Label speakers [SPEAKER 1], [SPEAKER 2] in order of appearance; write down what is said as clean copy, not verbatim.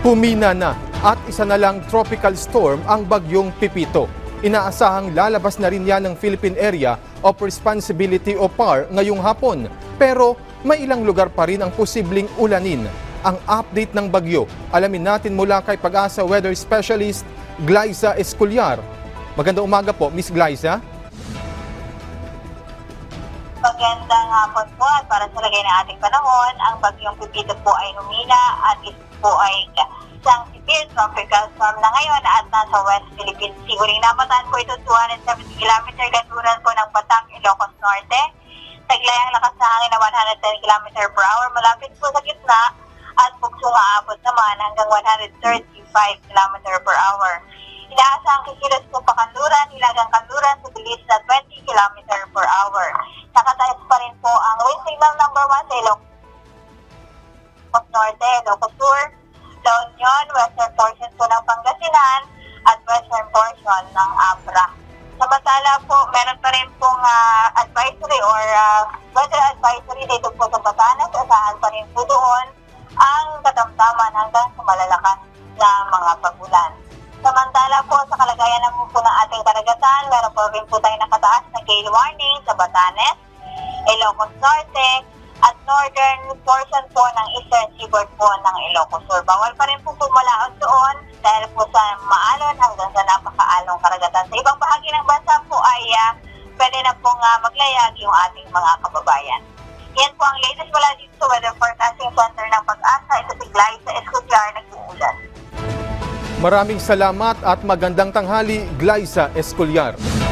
[SPEAKER 1] Humina na at isa na lang tropical storm ang bagyong Pipito. Inaasahang lalabas na rin yan ng Philippine Area of Responsibility o PAR ngayong hapon. Pero may ilang lugar pa rin ang posibleng ulanin. Ang update ng bagyo, alamin natin mula kay Pag-asa Weather Specialist Glyza Esculiar. Magandang umaga po, Miss Glyza.
[SPEAKER 2] Magandang hapon po at para sa lagay ng ating panahon, ang bagyong Pipito po ay humina at ito po ay isang severe tropical storm na ngayon at nasa West Philippine Sea. Huling napataan po ito 270 km kanluran po ng Batang, Ilocos Norte. Taglay ang lakas na hangin na 110 km per hour malapit po sa gitna at buksong aabot naman hanggang 135 km per hour. Inaasahang kikilos po pa kanluran, hilagang kanluran sa bilis na 20 km per hour. Nakatayos pa rin po ang wind signal number 1 sa Ilocos Norte, Ilocos Sur, La Union, western portion po ng Pangasinan at western portion ng Abra. Samantala po, meron pa rin pong advisory or weather advisory dito po sa Batanes. Asahan pa rin po doon ang katamtaman hanggang sa malalakas na mga pagulan. Samantala po sa kalagayan ng po ng ating karagatan, meron po rin po tayo nakataas na gale warning sa Batanes, Ilocos Norte, at northern portion po ng eastern seaboard po ng Ilocos Sur. Bawal pa rin po pumalaot doon dahil po sa maalon hanggang sa napakaalong karagatan. Sa ibang bahagi ng bansa po ay pwede na pong maglayag yung ating mga kababayan. Yan po ang latest mula dito sa Weather Forecasting Center ng Pag-asa. Ito si Glyza Esculiar, nag-uulan.
[SPEAKER 1] Maraming salamat at magandang tanghali, Glyza Esculiar.